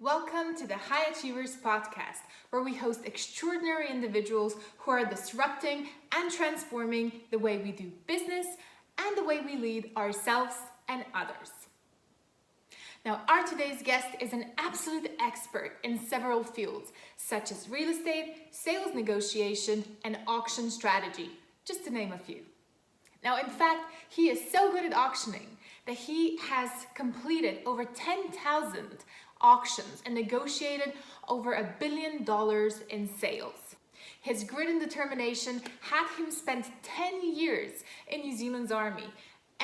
Welcome to the High Achievers Podcast, where we host extraordinary individuals who are disrupting and transforming the way we do business and the way we lead ourselves and others. Now, our today's guest is an absolute expert in several fields, such as real estate, sales negotiation, and auction strategy, just to name a few. Now, in fact, he is so good at auctioning that he has completed over 10,000 auctions and negotiated over $1 billion in sales. His grit and determination had him spend 10 years in New Zealand's army.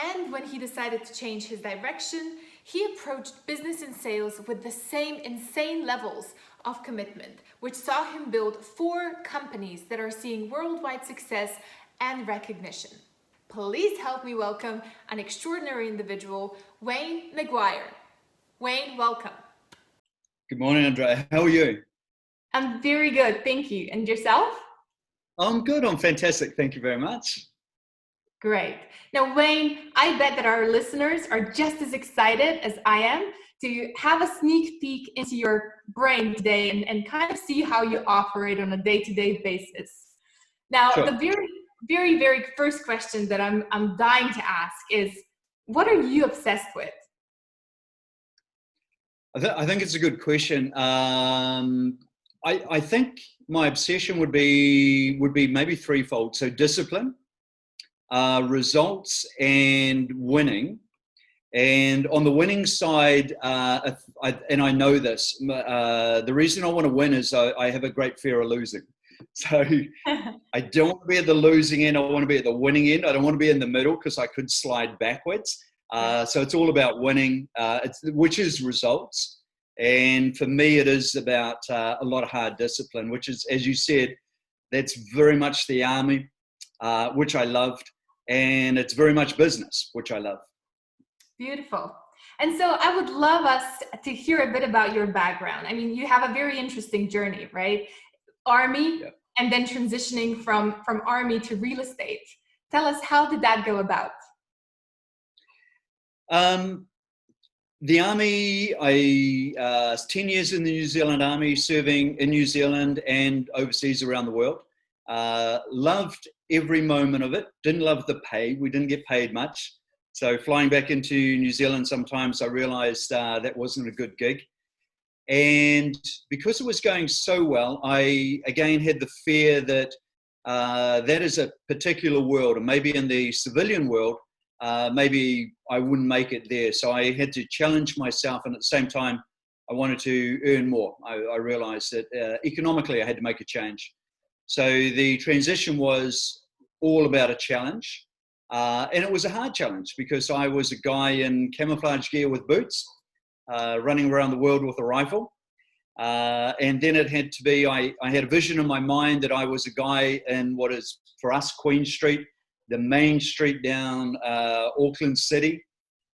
And when he decided to change his direction, he approached business and sales with the same insane levels of commitment, which saw him build 4 companies that are seeing worldwide success and recognition. Please help me welcome an extraordinary individual, Wayne Maguire. Wayne, welcome. Good morning, Andreja. How are you? I'm very good, thank you. And yourself? I'm good. I'm fantastic. Thank you very much. Great. Now, Wayne, I bet that our listeners are just as excited as I am to have a sneak peek into your brain today and kind of see how you operate on a day-to-day basis. Now, Sure. The very first question that I'm dying to ask is, what are you obsessed with? I think it's a good question. I think my obsession would be maybe threefold. So discipline, results, and winning. And on the winning side, and I know this, the reason I want to win is I have a great fear of losing. So I don't want to be at the losing end. I want to be at the winning end. I don't want to be in the middle because I could slide backwards. So it's all about winning, which is results. And for me, it is about a lot of hard discipline, which is, as you said, that's very much the army, which I loved. And it's very much business, which I love. Beautiful. And so I would love us to hear a bit about your background. I mean, you have a very interesting journey, right? Army, Yeah. And then transitioning from army to real estate. Tell us, how did that go about? The army, I 10 years in the New Zealand Army, serving in New Zealand and overseas around the world. Loved every moment of it. Didn't love the pay. We didn't get paid much. So flying back into New Zealand, sometimes I realized that wasn't a good gig. And because it was going so well, I again had the fear that that is a particular world, and maybe in the civilian world, maybe I wouldn't make it there. So I had to challenge myself, and at the same time, I wanted to earn more. I realized that economically I had to make a change. So the transition was all about a challenge. And it was a hard challenge because I was a guy in camouflage gear with boots, running around the world with a rifle. And then it had to be, I had a vision in my mind that I was a guy in what is for us Queen Street, the main street down Auckland City.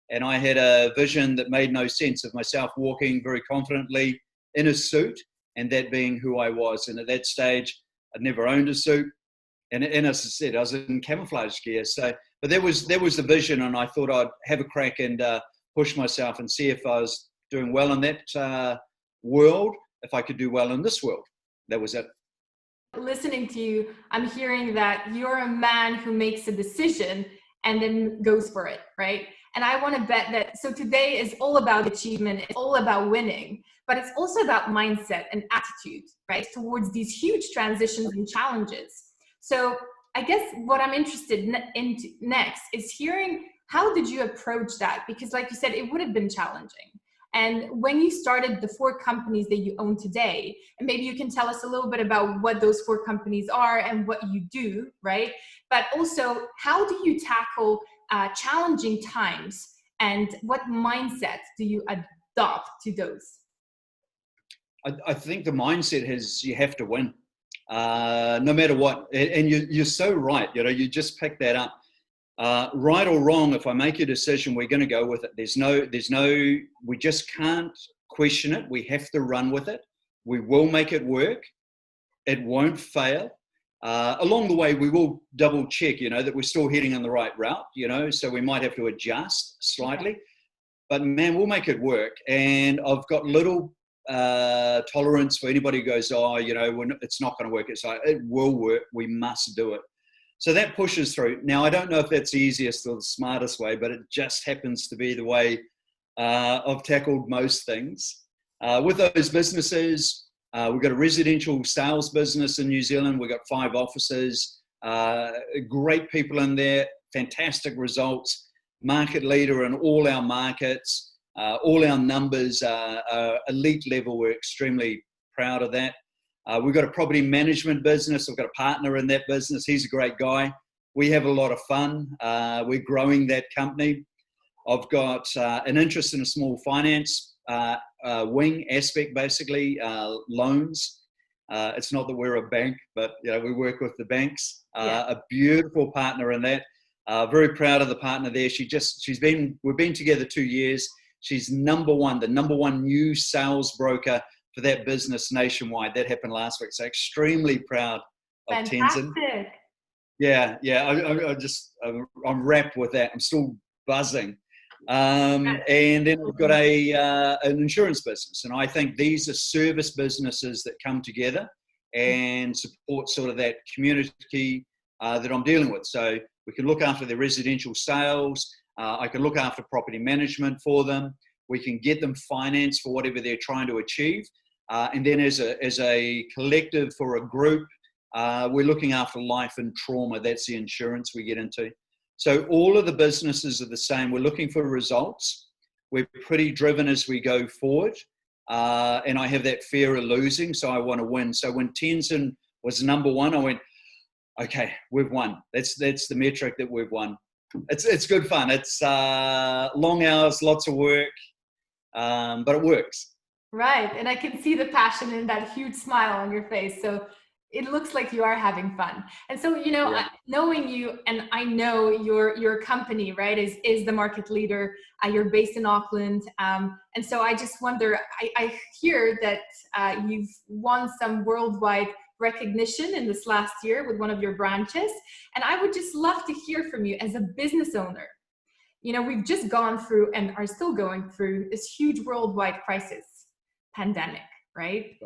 And I had a vision that made no sense of myself walking very confidently in a suit, and that being who I was. And at that stage, I'd never owned a suit. And as I said, I was in camouflage gear. So, but that was the vision, and I thought I'd have a crack and push myself and see if I was doing well in that world, if I could do well in this world. That was it. Listening to you, I'm hearing that you're a man who makes a decision and then goes for it, right? And I want to bet that, so today is all about achievement, it's all about winning, but it's also about mindset and attitude, right? Towards these huge transitions and challenges. So I guess what I'm interested in next is hearing, how did you approach that? Because like you said, it would have been challenging. And when you started the 4 companies that you own today, and maybe you can tell us a little bit about what those 4 companies are and what you do, right? But also, how do you tackle challenging times, and what mindset do you adopt to those? I think the mindset is you have to win, no matter what. And you're so right. You just picked that up. Right or wrong, if I make a decision, we're going to go with it. There's no, we just can't question it. We have to run with it. We will make it work. It won't fail. Along the way, we will double check, that we're still heading in the right route, so we might have to adjust slightly. But man, we'll make it work. And I've got little tolerance for anybody who goes, oh, it's not going to work. It's like, it will work. We must do it. So that pushes through. Now, I don't know if that's the easiest or the smartest way, but it just happens to be the way I've tackled most things. With those businesses, we've got a residential sales business in New Zealand. We've got 5 offices, great people in there, fantastic results, market leader in all our markets. All our numbers are elite level. We're extremely proud of that. We've got a property management business. I've got a partner in that business. He's a great guy. We have a lot of fun. We're growing that company. I've got an interest in a small finance wing aspect, basically, loans. It's not that we're a bank, but we work with the banks. A beautiful partner in that. Very proud of the partner there. We've been together 2 years. She's the number one new sales broker for that business nationwide. That happened last week. So extremely proud of Tenzin. Fantastic. Yeah. I'm wrapped with that. I'm still buzzing. And then we've got an insurance business. And I think these are service businesses that come together and support sort of that community that I'm dealing with. So we can look after their residential sales. I can look after property management for them. We can get them finance for whatever they're trying to achieve. And then as a collective for a group, we're looking after life and trauma. That's the insurance we get into. So all of the businesses are the same. We're looking for results. We're pretty driven as we go forward. And I have that fear of losing, so I want to win. So when Tenzin was number one, I went, okay, we've won. That's the metric that we've won. It's good fun. It's long hours, lots of work, but it works. Right, and I can see the passion in that huge smile on your face. So it looks like you are having fun. And so, knowing you, and I know your company, right, is the market leader. You're based in Auckland. And so I just wonder, I hear that you've won some worldwide recognition in this last year with one of your branches. And I would just love to hear from you as a business owner. We've just gone through and are still going through this huge worldwide crisis, pandemic, right?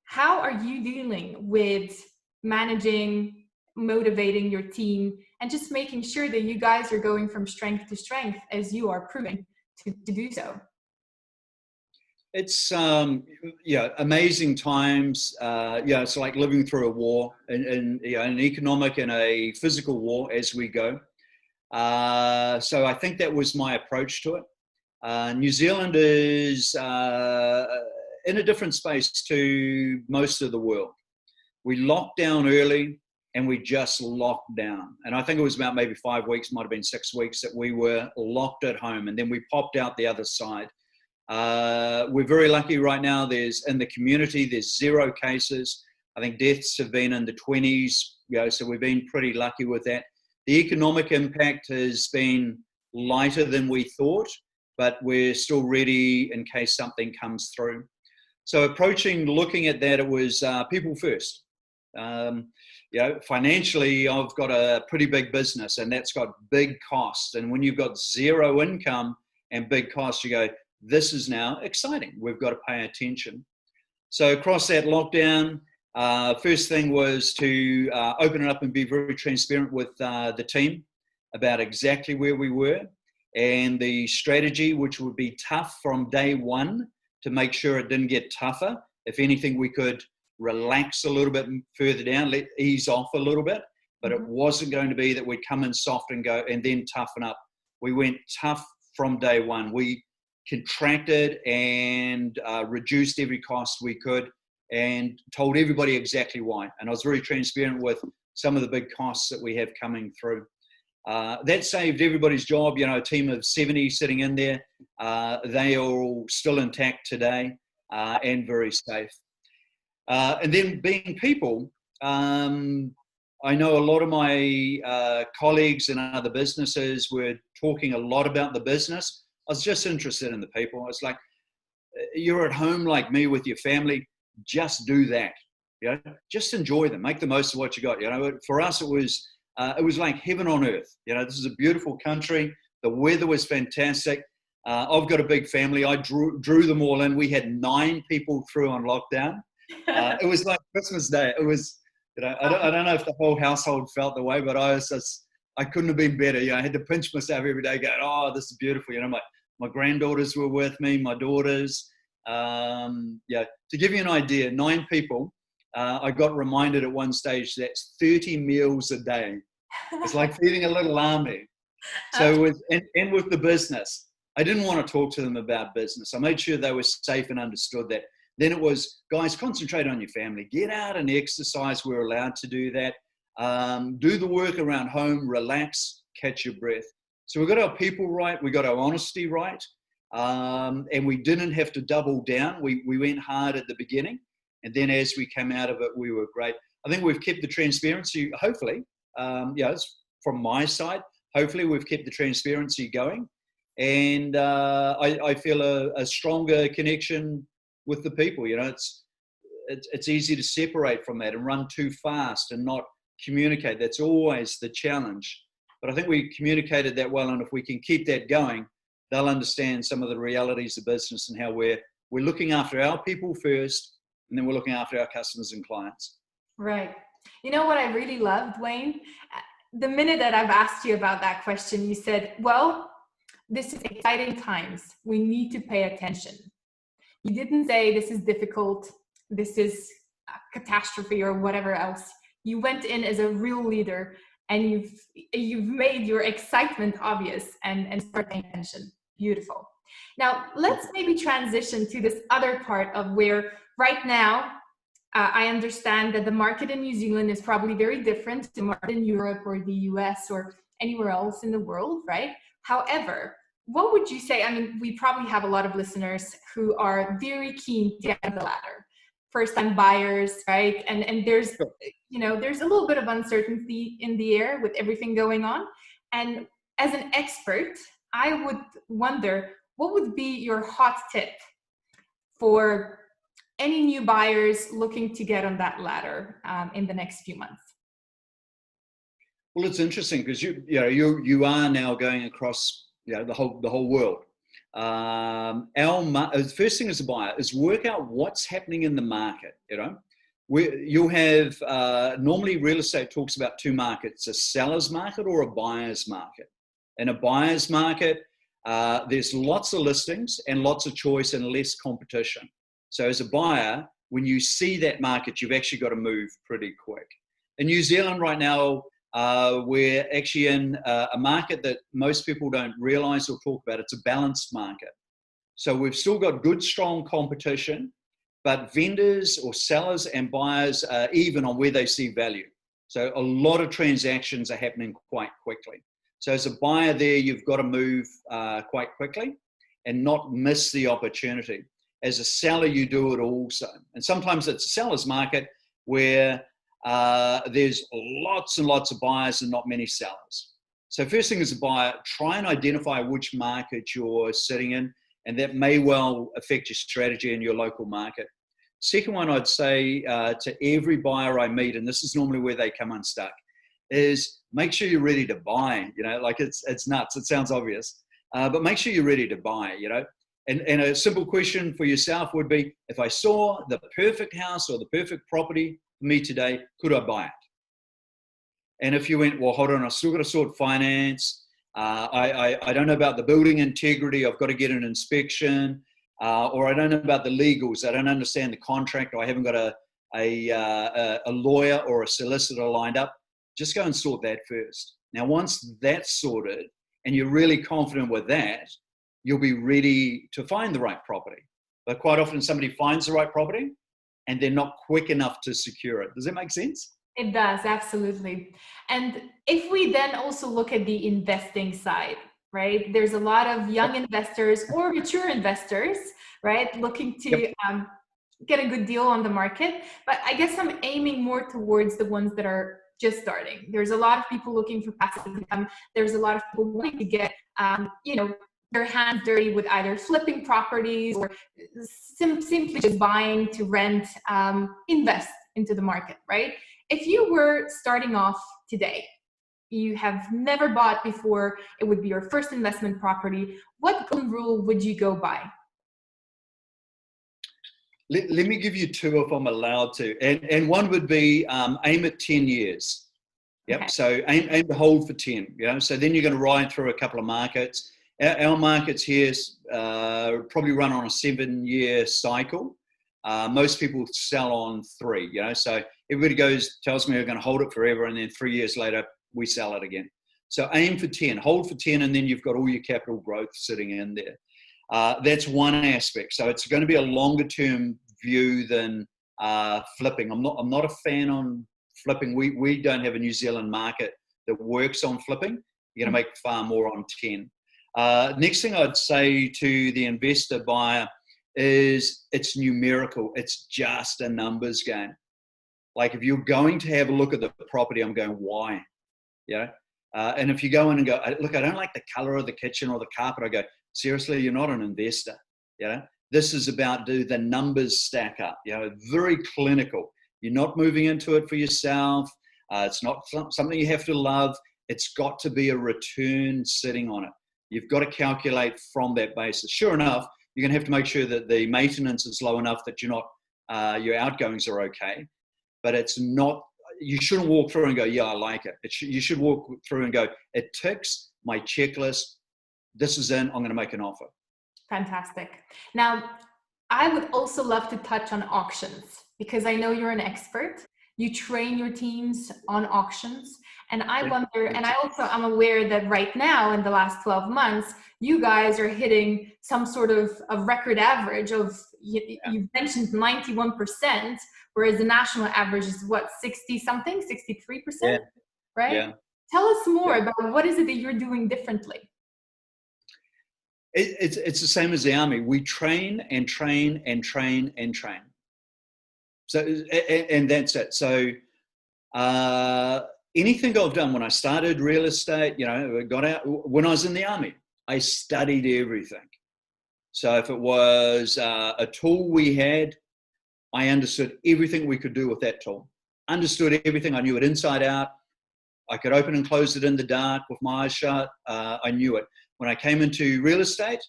How are you dealing with managing, motivating your team, and just making sure that you guys are going from strength to strength as you are proving to do so? It's amazing times. It's like living through a war, and an economic and a physical war as we go. So I think that was my approach to it. New Zealand is in a different space to most of the world. We locked down early and we just locked down. And I think it was about maybe 5 weeks, might have been 6 weeks that we were locked at home, and then we popped out the other side. We're very lucky right now. In the community, there's 0 cases. I think deaths have been in the 20s, so we've been pretty lucky with that. The economic impact has been lighter than we thought, but we're still ready in case something comes through. So looking at that, it was people first. Financially, I've got a pretty big business, and that's got big costs. And when you've got 0 income and big costs, you go, this is now exciting. We've got to pay attention. So across that lockdown, first thing was to open it up and be very transparent with the team about exactly where we were and the strategy, which would be tough from day one, to make sure it didn't get tougher. If anything, we could relax a little bit further down, ease off a little bit, but it wasn't going to be that we'd come in soft and go and then toughen up. We went tough from day one. We contracted and reduced every cost we could and told everybody exactly why. And I was very transparent with some of the big costs that we have coming through. That saved everybody's job. A team of 70 sitting in there. They are all still intact today and very safe. And then being people, I know a lot of my colleagues in other businesses were talking a lot about the business. I was just interested in the people. It's like, you're at home like me with your family, just do that. Just enjoy them, make the most of what you got. For us, it was like heaven on earth. This is a beautiful country. The weather was fantastic. I've got a big family. I drew them all in. We had 9 people through on lockdown. It was like Christmas Day. It was, I don't know if the whole household felt the way, but I couldn't have been better. I had to pinch myself every day going, oh, this is beautiful. My granddaughters were with me, my daughters. To give you an idea, 9 people, I got reminded at one stage that's 30 meals a day. It's like feeding a little army. So with the business, I didn't want to talk to them about business. I made sure they were safe and understood that. Then it was, guys, concentrate on your family. Get out and exercise. We're allowed to do that. Do the work around home, relax, catch your breath. So we got our people right. We got our honesty right. And we didn't have to double down. We went hard at the beginning. And then as we came out of it, we were great. I think we've kept the transparency, hopefully, it's from my side. Hopefully we've kept the transparency going. And I feel a stronger connection with the people. It's easy to separate from that and run too fast and not communicate. That's always the challenge. But I think we communicated that well, and if we can keep that going, they'll understand some of the realities of business and how we're looking after our people first, and then we're looking after our customers and clients. Right. You know what I really loved, Wayne? The minute that I've asked you about that question, you said, well, this is exciting times. We need to pay attention. You didn't say this is difficult, this is a catastrophe or whatever else. You went in as a real leader, and you've made your excitement obvious and start paying attention. Beautiful. Now, let's maybe transition to this other part of where right now, I understand that the market in New Zealand is probably very different to the market in Europe or the US or anywhere else in the world, right? However, what would you say? I mean, we probably have a lot of listeners who are very keen to get on the ladder. First-time buyers, right? And there's, there's a little bit of uncertainty in the air with everything going on. And as an expert, I would wonder, what would be your hot tip for any new buyers looking to get on that ladder in the next few months? Well, it's interesting because you are now going across the whole world. The first thing as a buyer is work out what's happening in the market. You'll have normally real estate talks about 2 markets: a seller's market or a buyer's market. In a buyer's market, there's lots of listings and lots of choice and less competition. So as a buyer, when you see that market, you've actually got to move pretty quick. In New Zealand right now, we're actually in a market that most people don't realize or talk about. It's a balanced market. So we've still got good, strong competition, but vendors or sellers and buyers are even on where they see value. So a lot of transactions are happening quite quickly. So as a buyer there, you've got to move quite quickly and not miss the opportunity. As a seller, you do it also. And sometimes it's a seller's market where there's lots and lots of buyers and not many sellers. So first thing as a buyer, try and identify which market you're sitting in, and that may well affect your strategy in your local market. Second one I'd say to every buyer I meet, and this is normally where they come unstuck, is make sure you're ready to buy. It's nuts. It sounds obvious, but make sure you're ready to buy. And a simple question for yourself would be, if I saw the perfect house or the perfect property for me today, could I buy it? And if you went, well, hold on, I've still got to sort finance. I don't know about the building integrity. I've got to get an inspection. Or I don't know about the legals. I don't understand the contract. Or I haven't got a lawyer or a solicitor lined up. Just go and sort that first. Now, once that's sorted and you're really confident with that, you'll be ready to find the right property. But quite often somebody finds the right property and they're not quick enough to secure it. Does that make sense? It does, absolutely. And if we then also look at the investing side, right? There's a lot of young investors or mature investors, right? Looking to get a good deal on the market. But I guess I'm aiming more towards the ones that are just starting. There's a lot of people looking for passive income. There's a lot of people wanting to get, their hands dirty with either flipping properties or simply just buying to rent, invest into the market, right? If you were starting off today, you have never bought before, it would be your first investment property, what golden rule would you go by? Let me give you two if I'm allowed to. And one would be aim at 10 years. Yep. Okay. So aim to hold for 10. So then you're going to ride through a couple of markets. Our markets here probably run on a 7-year cycle. Most people sell on 3. So everybody tells me we're going to hold it forever, and then 3 years later we sell it again. So aim for 10, hold for 10, and then you've got all your capital growth sitting in there. That's one aspect. So it's going to be a longer term view than flipping. I'm not a fan on flipping. We don't have a New Zealand market that works on flipping. You're going to make far more on 10. Next thing I'd say to the investor buyer is it's numerical. It's just a numbers game. Like if you're going to have a look at the property, I'm going, why? And if you go in and go, look, I don't like the color of the kitchen or the carpet, I go, seriously, you're not an investor. This is about, do the numbers stack up? Very clinical. You're not moving into it for yourself. It's not something you have to love. It's got to be a return sitting on it. You've got to calculate from that basis. Sure enough, you're going to have to make sure that the maintenance is low enough that you're not, your outgoings are okay. But it's not, you shouldn't walk through and go, yeah, I like it. You should walk through and go, it ticks my checklist. This is in, I'm going to make an offer. Fantastic. Now, I would also love to touch on auctions because I know you're an expert. You train your teams on auctions. And I wonder, and I'm aware that right now in the last 12 months, you guys are hitting some sort of a record average of, you've mentioned 91%, whereas the national average is what, 60 something, 63%, right? Yeah. Tell us more about what is it that you're doing differently? It's the same as the army. We train and train and train and train. So, and that's it. So, anything I've done when I started real estate, got out, when I was in the army, I studied everything. So if it was a tool we had, I understood everything we could do with that tool. Understood everything. I knew it inside out. I could open and close it in the dark with my eyes shut. I knew it. When I came into real estate,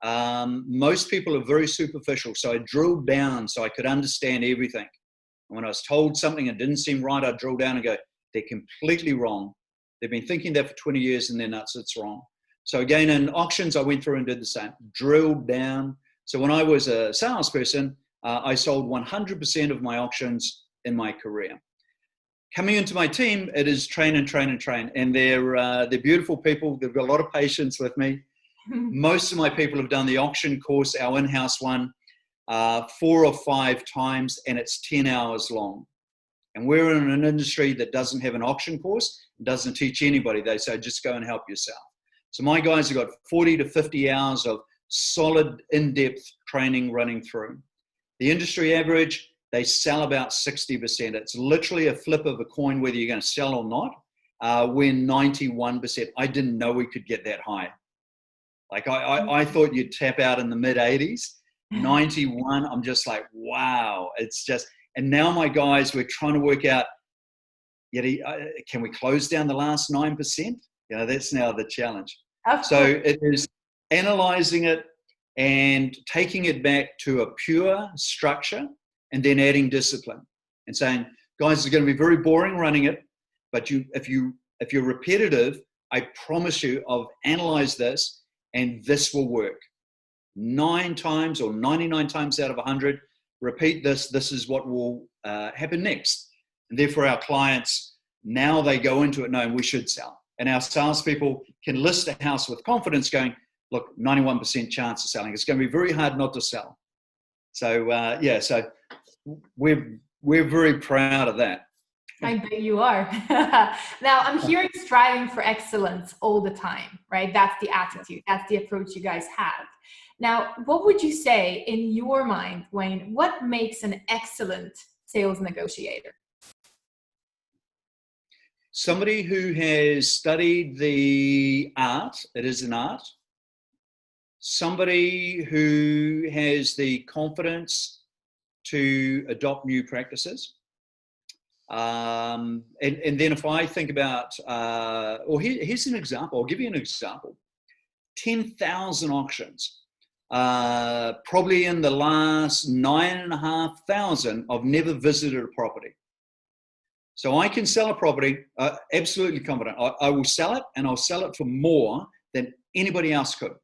most people are very superficial. So I drilled down so I could understand everything. And when I was told something and didn't seem right, I'd drill down and go, they're completely wrong. They've been thinking that for 20 years and they're nuts, it's wrong. So again, in auctions, I went through and did the same, drilled down. So when I was a salesperson, I sold 100% of my auctions in my career. Coming into my team, it is train and train and train. And they're beautiful people. They've got a lot of patience with me. Most of my people have done the auction course, our in-house one, 4 or 5 times, and it's 10 hours long. And we're in an industry that doesn't have an auction course, doesn't teach anybody. They say, just go and help yourself. So my guys have got 40 to 50 hours of solid, in-depth training running through. The industry average, they sell about 60%. It's literally a flip of a coin whether you're going to sell or not. We're 91%. I didn't know we could get that high. Like I thought you'd tap out in the mid 80s. 91, I'm just like, wow. It's just, and now my guys, we're trying to work out, can we close down the last 9%? That's now the challenge. So it is analyzing it and taking it back to a pure structure and then adding discipline and saying, guys, it's going to be very boring running it, but if you're repetitive, I promise you, I've analyzed this and this will work. 9 times or 99 times out of 100, repeat this. This is what will happen next. And therefore our clients, now they go into it knowing we should sell. And our salespeople can list a house with confidence going, look, 91% chance of selling. It's going to be very hard not to sell. So, so we're very proud of that. I bet you are. Now, I'm hearing striving for excellence all the time, right? That's the attitude. That's the approach you guys have. Now, what would you say in your mind, Wayne, what makes an excellent sales negotiator? Somebody who has studied the art, it is an art. Somebody who has the confidence to adopt new practices. And then if I think about, or here's an example, I'll give you an example. 10,000 auctions. Probably in the last 9,500, I've never visited a property. So I can sell a property, absolutely confident. I will sell it, and I'll sell it for more than anybody else could.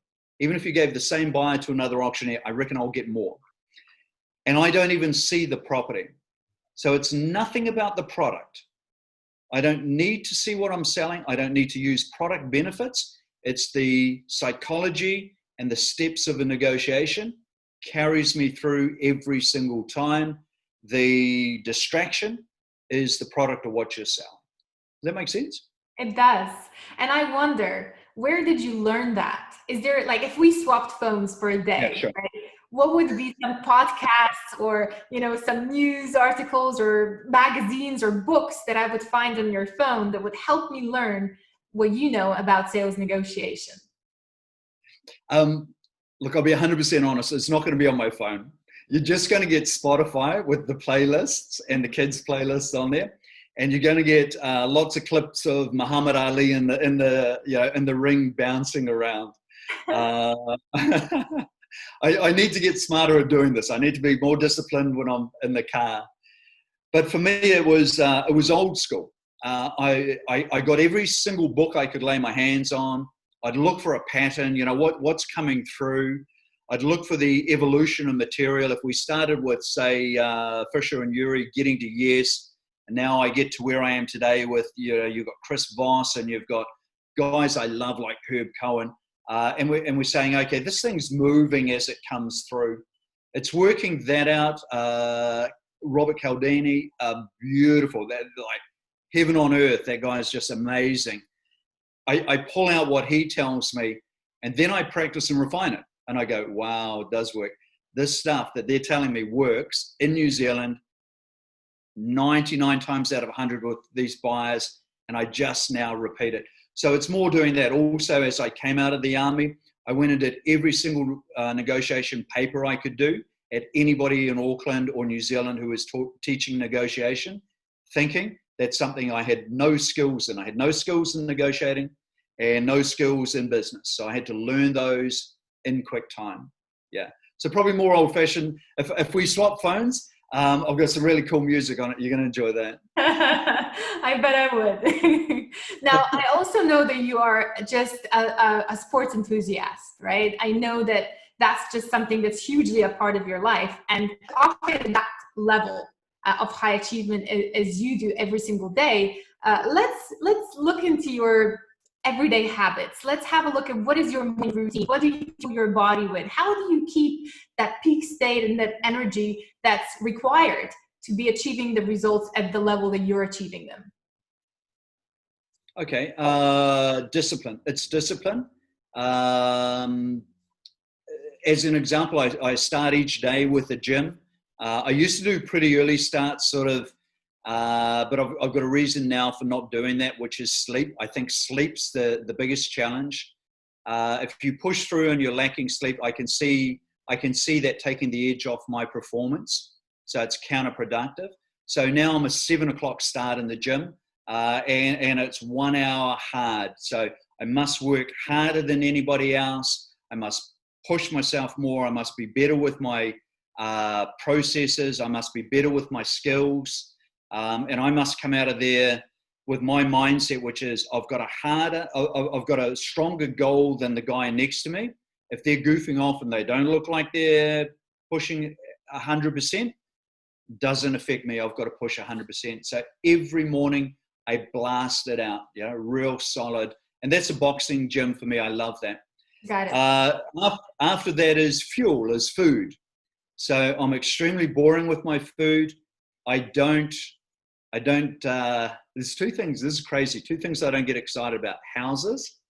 Even if you gave the same buyer to another auctioneer, I reckon I'll get more. And I don't even see the property. So it's nothing about the product. I don't need to see what I'm selling. I don't need to use product benefits. It's the psychology and the steps of a negotiation carries me through every single time. The distraction is the product of what you're selling. Does that make sense? It does. And I wonder, where did you learn that? Is there, like, if we swapped phones for a day, Yeah, sure. right? What would be some podcasts or, some news articles or magazines or books that I would find on your phone that would help me learn what you know about sales negotiation? Look, I'll be 100% honest. It's not going to be on my phone. You're just going to get Spotify with the playlists and the kids' playlists on there, and you're going to get lots of clips of Muhammad Ali in the ring bouncing around. I need to get smarter at doing this. I need to be more disciplined when I'm in the car. But for me, it was old school. I got every single book I could lay my hands on. I'd look for a pattern, what's coming through. I'd look for the evolution of material. If we started with, say, Fisher and Urey getting to yes, and now I get to where I am today with, you've got Chris Voss and you've got guys I love like Herb Cohen. And we're saying, okay, this thing's moving as it comes through. It's working that out. Robert Cialdini, beautiful. That, like heaven on earth. That guy is just amazing. I pull out what he tells me, and then I practice and refine it. And I go, wow, it does work. This stuff that they're telling me works in New Zealand 99 times out of 100 with these buyers, and I just now repeat it. So it's more doing that. Also, as I came out of the army, I went and did every single negotiation paper I could do at anybody in Auckland or New Zealand who was teaching negotiation, thinking that's something I had no skills in. I had no skills in negotiating and no skills in business. So I had to learn those in quick time. Yeah. So probably more old fashioned. If we swap phones, I've got some really cool music on it. You're going to enjoy that. I bet I would. Now, I also know that you are just a sports enthusiast, right? I know that that's just something that's hugely a part of your life. And often that level of high achievement as you do every single day, let's look into your everyday habits. Let's have a look at what is your morning routine? What do you do your body with? How do you keep that peak state and that energy that's required to be achieving the results at the level that you're achieving them? Okay, discipline. It's discipline. As an example, I start each day with the gym. I used to do pretty early starts, sort of, but I've got a reason now for not doing that, which is sleep. I think sleep's the biggest challenge. If you push through and you're lacking sleep, I can see that taking the edge off my performance. So it's counterproductive. So now I'm a 7 o'clock start in the gym, and it's 1 hour hard. So I must work harder than anybody else. I must push myself more. I must be better with my processes. I must be better with my skills. And I must come out of there with my mindset, which is I've got a stronger goal than the guy next to me. If they're goofing off and they don't look like they're pushing 100%, doesn't affect me. I've got to push 100%. So every morning I blast it out, real solid. And that's a boxing gym for me. I love that. Got it. After that is fuel, is food. So I'm extremely boring with my food. There's two things, this is crazy, two things I don't get excited about. Houses,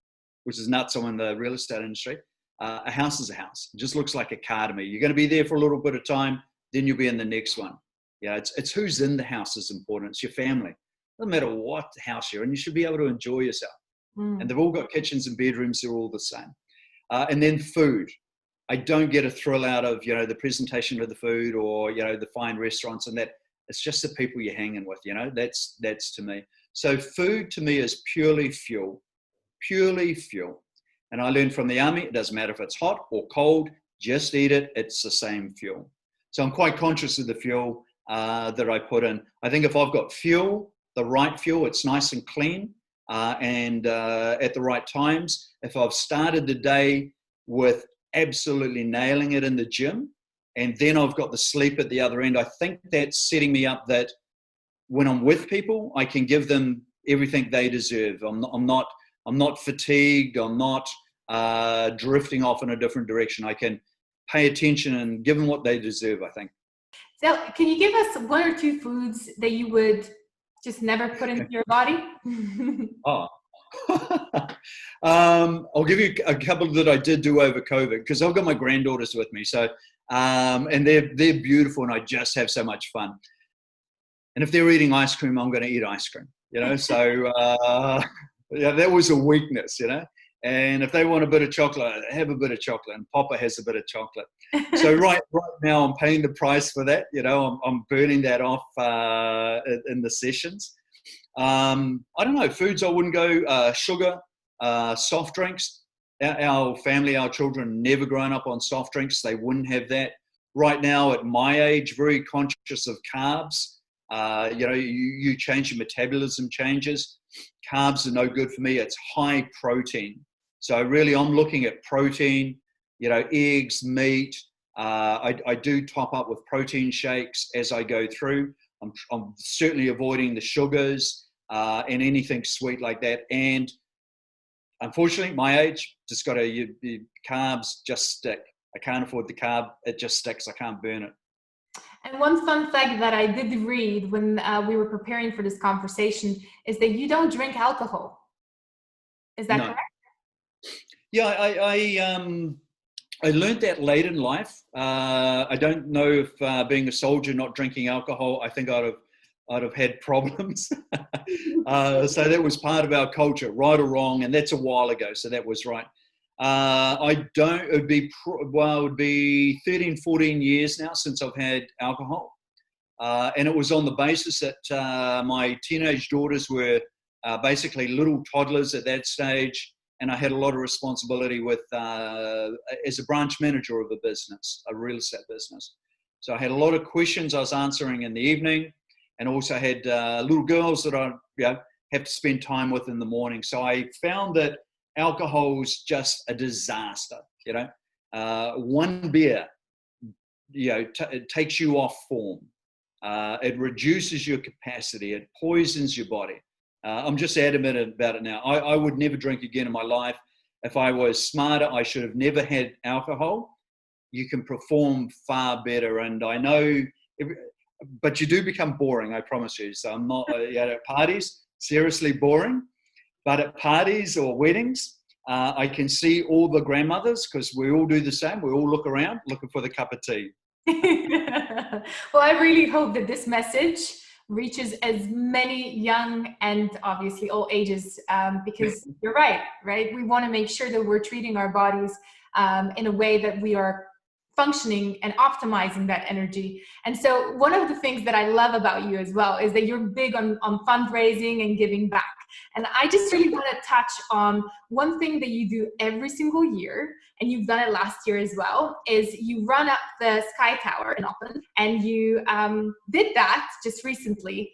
which is nuts, I'm in the real estate industry. A house is a house. It just looks like a car to me. You're going to be there for a little bit of time, then you'll be in the next one. It's who's in the house is important. It's your family. No matter what house you're in, you should be able to enjoy yourself. And they've all got kitchens and bedrooms, they're all the same. And then food. I don't get a thrill out of, the presentation of the food or, the fine restaurants and that. It's just the people you're hanging with, that's to me. So food to me is purely fuel. And I learned from the army, it doesn't matter if it's hot or cold, just eat it, it's the same fuel. So I'm quite conscious of the fuel that I put in. I think if I've got fuel, the right fuel, it's nice and clean, and at the right times. If I've started the day with absolutely nailing it in the gym, and then I've got the sleep at the other end, I think that's setting me up that when I'm with people, I can give them everything they deserve. I'm not fatigued. I'm not drifting off in a different direction. I can pay attention and give them what they deserve, I think. So can you give us one or two foods that you would just never put into your body? Oh. I'll give you a couple that I did do over COVID, because I've got my granddaughters with me. So, and they're beautiful, and I just have so much fun. And if they're eating ice cream, I'm going to eat ice cream, So, yeah, that was a weakness, And if they want a bit of chocolate, have a bit of chocolate. And Papa has a bit of chocolate. So right now, I'm paying the price for that. I'm burning that off in the sessions. I don't know, foods I wouldn't go, sugar, soft drinks. Our family, our children, never grown up on soft drinks. They wouldn't have that. Right now, at my age, very conscious of carbs. You change, your metabolism changes. Carbs are no good for me. It's high protein. So really, I'm looking at protein, eggs, meat. I do top up with protein shakes as I go through. I'm certainly avoiding the sugars and anything sweet like that. And unfortunately, my age, just got to, the carbs just stick. I can't afford the carb. It just sticks. I can't burn it. And one fun fact that I did read when we were preparing for this conversation is that you don't drink alcohol. Is that correct? Yeah, I learned that late in life. I don't know if being a soldier, not drinking alcohol, I think I'd have had problems. So that was part of our culture, right or wrong, and that's a while ago. So that was right. It would be 13, 14 years now since I've had alcohol. And it was on the basis that my teenage daughters were basically little toddlers at that stage. And I had a lot of responsibility with, as a branch manager of a business, a real estate business. So I had a lot of questions I was answering in the evening, and also had little girls that I have to spend time with in the morning. So I found that alcohol's just a disaster. One beer, it takes you off form. It reduces your capacity. It poisons your body. I'm just adamant about it now. I would never drink again in my life. If I was smarter, I should have never had alcohol. You can perform far better. And I know, but you do become boring, I promise you. So I'm not at parties, seriously boring. But at parties or weddings, I can see all the grandmothers, because we all do the same. We all look around looking for the cup of tea. Well, I really hope that this message reaches as many young and obviously all ages, because you're right? We want to make sure that we're treating our bodies in a way that we are functioning and optimizing that energy. And so one of the things that I love about you as well is that you're big on fundraising and giving back. And I just really want to touch on one thing that you do every single year, and you've done it last year as well, is you run up the Sky Tower in Auckland, and you did that just recently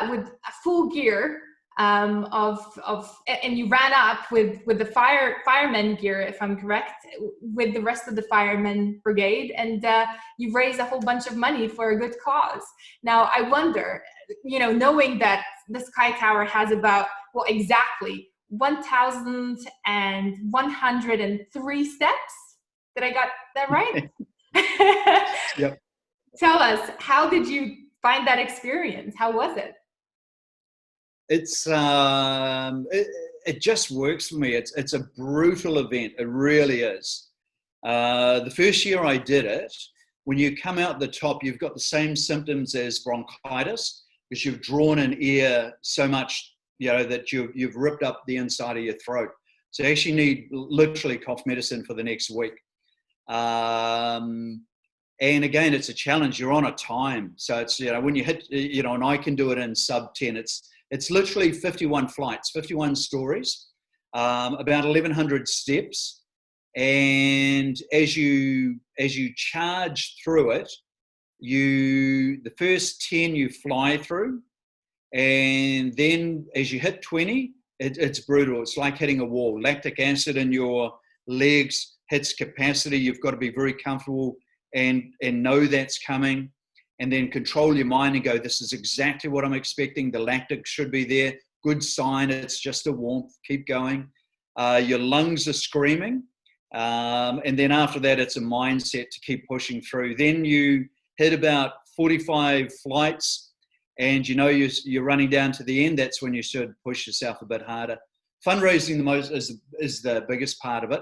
with full gear and you ran up with the fireman gear, if I'm correct, with the rest of the firemen brigade, and you've raised a whole bunch of money for a good cause. Now, I wonder, knowing that the Sky Tower has about, exactly 1,103 steps. Did I got that right? Yep. Tell us, how did you find that experience? How was it? It's it just works for me. It's a brutal event. It really is. The first year I did it, when you come out the top, you've got the same symptoms as bronchitis, because you've drawn in air so much, that you've ripped up the inside of your throat. So you actually need literally cough medicine for the next week. And again, it's a challenge. You're on a time. So it's, when you hit, and I can do it in sub 10, it's literally 51 flights, 51 stories, about 1,100 steps. And as you charge through it, the first 10 you fly through. And then as you hit 20, it's brutal. It's like hitting a wall. Lactic acid in your legs hits capacity. You've got to be very comfortable and know that's coming, and then control your mind and go, this is exactly what I'm expecting. The lactic should be there. Good sign. It's just a warmth. Keep going. Your lungs are screaming. And then after that, it's a mindset to keep pushing through. Then you hit about 45 flights, and you're running down to the end. That's when you should push yourself a bit harder. Fundraising is the biggest part of it.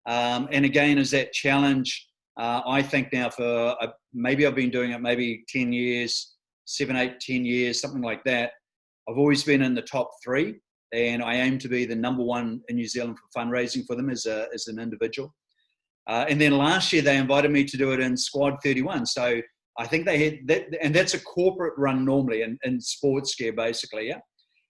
And again, is that challenge. I think now for maybe I've been doing it maybe 10 years, 7, 8, 10 years, something like that. I've always been in the top 3, and I aim to be the number 1 in New Zealand for fundraising for them as an individual. And then last year they invited me to do it in Squad 31. So I think they had that, and that's a corporate run normally in sports gear basically, yeah.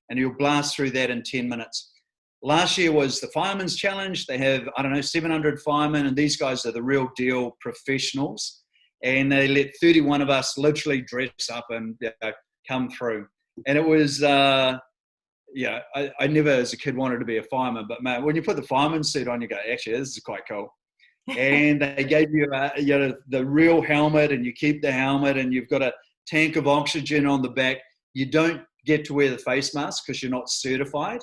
And you'll blast through that in 10 minutes. Last year was the Fireman's Challenge. They have, 700 firemen, and these guys are the real deal professionals. And they let 31 of us literally dress up and come through. And it was, I never as a kid wanted to be a fireman, but man, when you put the fireman's suit on, you go, actually, this is quite cool. And they gave you, the real helmet, and you keep the helmet, and you've got a tank of oxygen on the back. You don't get to wear the face mask because you're not certified.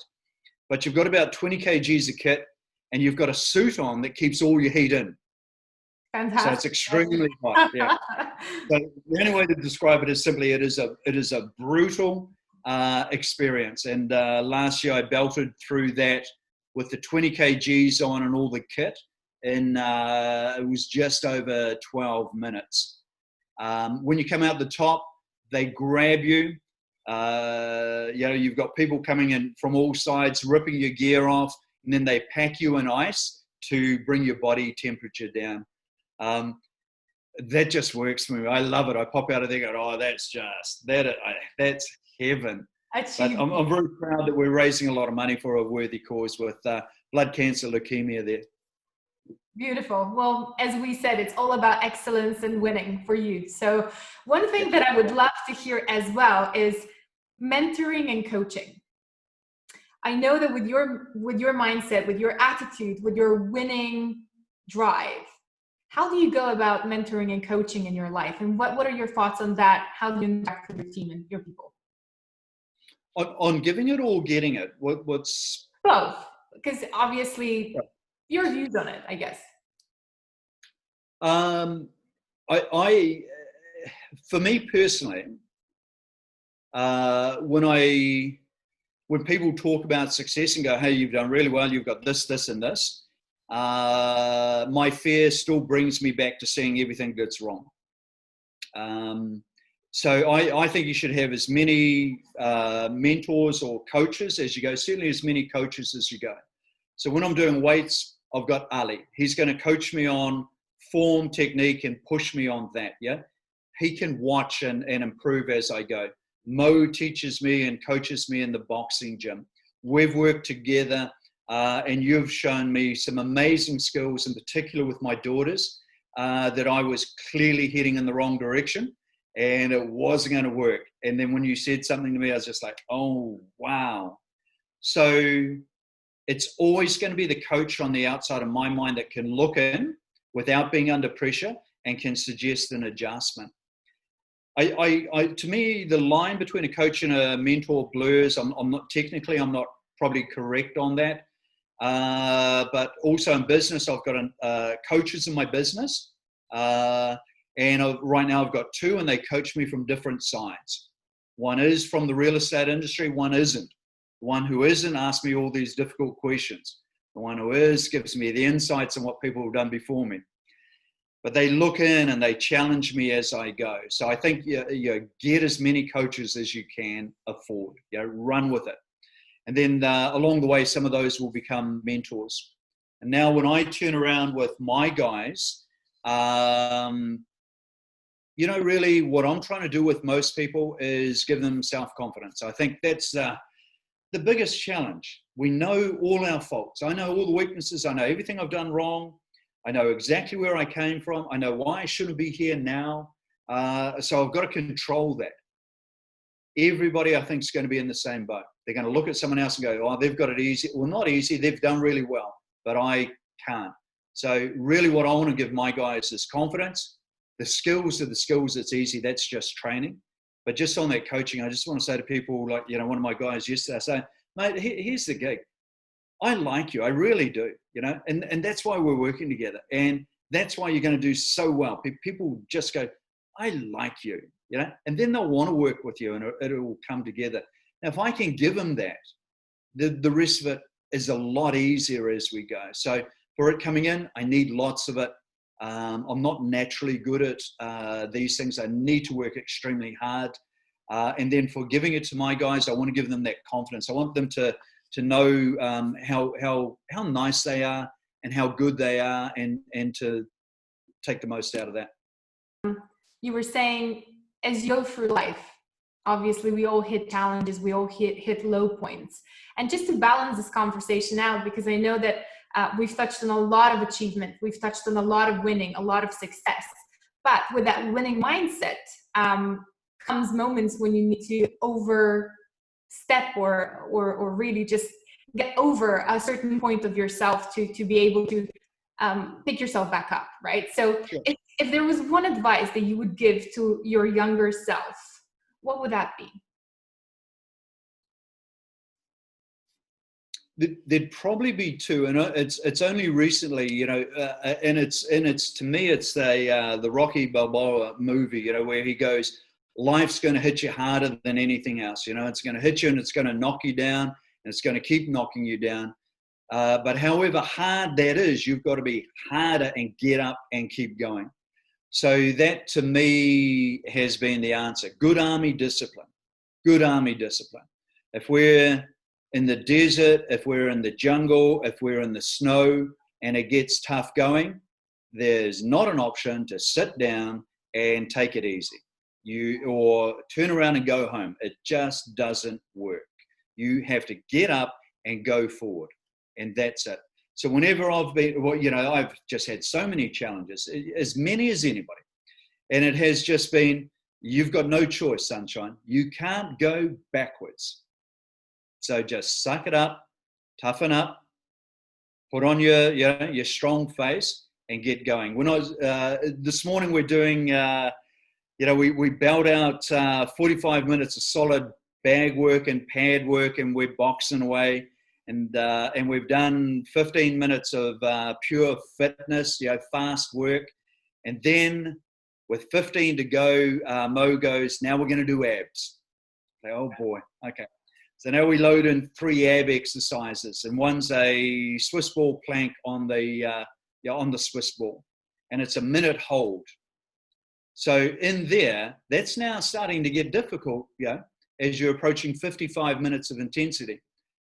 But you've got about 20 kgs of kit, and you've got a suit on that keeps all your heat in. Fantastic. So it's extremely hot. Yeah. So the only way to describe it is simply it is a brutal experience. And last year I belted through that with the 20 kgs on and all the kit, and it was just over 12 minutes. When you come out the top, they grab you. You've got people coming in from all sides, ripping your gear off, and then they pack you in ice to bring your body temperature down. That just works for me. I love it. I pop out of there and go, oh, that's heaven. But I'm very proud that we're raising a lot of money for a worthy cause with blood cancer, leukemia there. Beautiful. Well, as we said, it's all about excellence and winning for you. So one thing that I would love to hear as well is mentoring and coaching. I know that with your mindset, with your attitude, with your winning drive, how do you go about mentoring and coaching in your life? And what are your thoughts on that? How do you interact with your team and your people? On giving it or getting it? What's both? Because obviously your views on it, I guess. For me personally, when people talk about success and go, hey, you've done really well, you've got this, this, and this, my fear still brings me back to seeing everything that's wrong. So I think you should have as many mentors or coaches as you go, certainly as many coaches as you go. So when I'm doing weights, I've got Ali. He's going to coach me on form, technique, and push me on that, yeah? He can watch and improve as I go. Mo teaches me and coaches me in the boxing gym. We've worked together, and you've shown me some amazing skills, in particular with my daughters, that I was clearly heading in the wrong direction, and it wasn't going to work. And then when you said something to me, I was just like, oh, wow. So it's always going to be the coach on the outside of my mind that can look in without being under pressure and can suggest an adjustment. To me, the line between a coach and a mentor blurs. I'm not probably correct on that. But also in business, I've got coaches in my business. And right now I've got 2, and they coach me from different sides. One is from the real estate industry, one isn't. The one who isn't asks me all these difficult questions. The one who is gives me the insights on what people have done before me. But they look in and they challenge me as I go. So I think you get as many coaches as you can afford. Run with it. And then along the way, some of those will become mentors. And now when I turn around with my guys, really what I'm trying to do with most people is give them self-confidence. I think that's the biggest challenge. We know all our faults. I know all the weaknesses. I know everything I've done wrong. I know exactly where I came from. I know why I shouldn't be here now. So I've got to control that. Everybody, I think, is going to be in the same boat. They're going to look at someone else and go, oh, they've got it easy. Well, not easy. They've done really well, but I can't. So really what I want to give my guys is confidence. The skills are the skills. It's easy. That's just training. But just on that coaching, I just want to say to people like, one of my guys yesterday, I say, mate, here's the gig. I like you. I really do, and that's why we're working together. And that's why you're going to do so well. People just go, I like you, and then they'll want to work with you and it will come together. Now, if I can give them that, the rest of it is a lot easier as we go. So for it coming in, I need lots of it. I'm not naturally good at these things. I need to work extremely hard. And then for giving it to my guys, I want to give them that confidence. I want them to know how nice they are and how good they are, and to take the most out of that. You were saying, as you go through life, obviously we all hit challenges, we all hit low points. And just to balance this conversation out, because I know that we've touched on a lot of achievement, we've touched on a lot of winning, a lot of success. But with that winning mindset comes moments when you need to overstep or really just get over a certain point of yourself to be able to pick yourself back up, right? So Sure. If there was one advice that you would give to your younger self, what would that be? There'd probably be two, and it's only recently, and it's to me it's the Rocky Balboa movie, where he goes, life's going to hit you harder than anything else. It's going to hit you and it's going to knock you down, and it's going to keep knocking you down. But however hard that is, you've got to be harder and get up and keep going. So that to me has been the answer. Good army discipline. Good army discipline. If we're in the desert, if we're in the jungle, if we're in the snow and it gets tough going, there's not an option to sit down and take it easy. Or turn around and go home. It just doesn't work. You have to get up and go forward, and that's it. So whenever I've just had so many challenges, as many as anybody, and it has just been, you've got no choice, sunshine. You can't go backwards. So just suck it up, toughen up, put on your strong face, and get going. When I was this morning, we're doing. We belled out 45 minutes of solid bag work and pad work, and we're boxing away. And we've done 15 minutes of pure fitness, fast work. And then with 15 to go, Mo goes, now we're going to do abs. Oh boy, okay. So now we load in 3 ab exercises, and one's a Swiss ball plank on the Swiss ball, and it's a minute hold. So in there, that's now starting to get difficult, as you're approaching 55 minutes of intensity.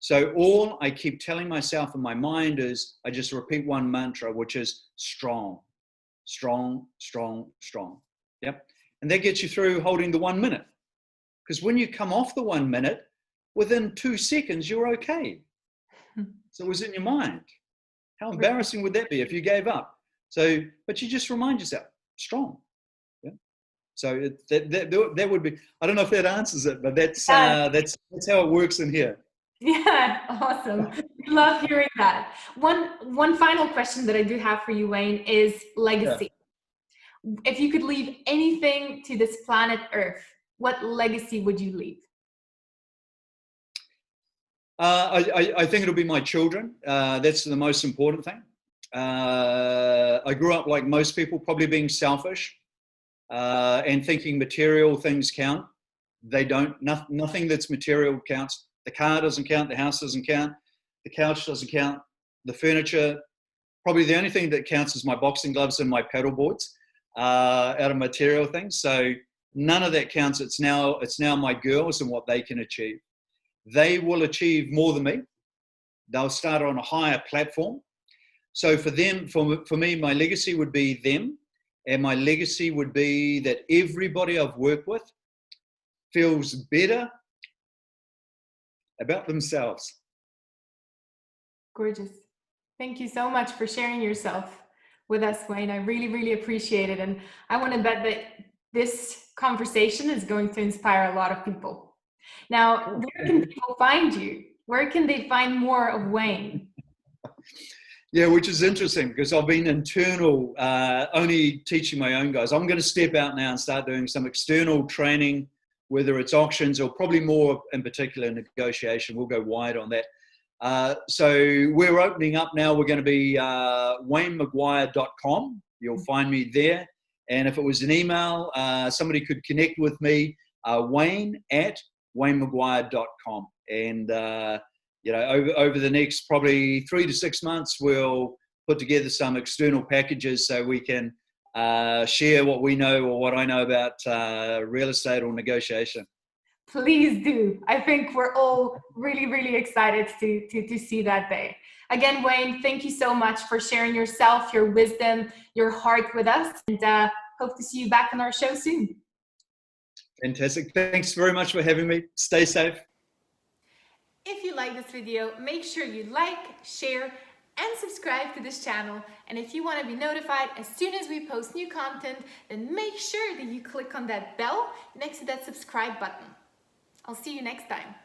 So all I keep telling myself in my mind is, I just repeat one mantra, which is strong, strong, strong, strong. Yep. And that gets you through holding the 1 minute. Because when you come off the 1 minute, within 2 seconds, you're okay. So it was in your mind. How embarrassing would that be if you gave up? So, but you just remind yourself, strong. Yeah. So that would be, I don't know if that answers it, but that's how it works in here. Yeah, awesome. Love hearing that. One final question that I do have for you, Wayne, is legacy. Yeah. If you could leave anything to this planet Earth, what legacy would you leave? I think it'll be my children. That's the most important thing. I grew up like most people, probably being selfish and thinking material things count. They don't. Nothing that's material counts. The car doesn't count. The house doesn't count. The couch doesn't count. The furniture. Probably the only thing that counts is my boxing gloves and my paddle boards out of material things. So none of that counts. It's now my girls and what they can achieve. They will achieve more than me. They'll start on a higher platform. So for them, for me, my legacy would be them and my legacy would be that everybody I've worked with feels better about themselves. Gorgeous. Thank you so much for sharing yourself with us, Wayne. I really, really appreciate it. And I want to bet that this conversation is going to inspire a lot of people. Now, where can people find you? Where can they find more of Wayne? Yeah, which is interesting because I've been internal, only teaching my own guys. I'm going to step out now and start doing some external training, whether it's auctions or probably more in particular negotiation. We'll go wide on that. So we're opening up now. We're going to be WayneMaguire.com. You'll find me there. And if it was an email, somebody could connect with me, Wayne@WayneMaguire.com. And over the next probably 3 to 6 months, we'll put together some external packages so we can share what we know or what I know about real estate or negotiation. Please do. I think we're all really, really excited to see that day. Again, Wayne, thank you so much for sharing yourself, your wisdom, your heart with us, and hope to see you back on our show soon. Fantastic. Thanks very much for having me. Stay safe. If you like this video, make sure you like, share, and subscribe to this channel. And if you want to be notified as soon as we post new content, then make sure that you click on that bell next to that subscribe button. I'll see you next time.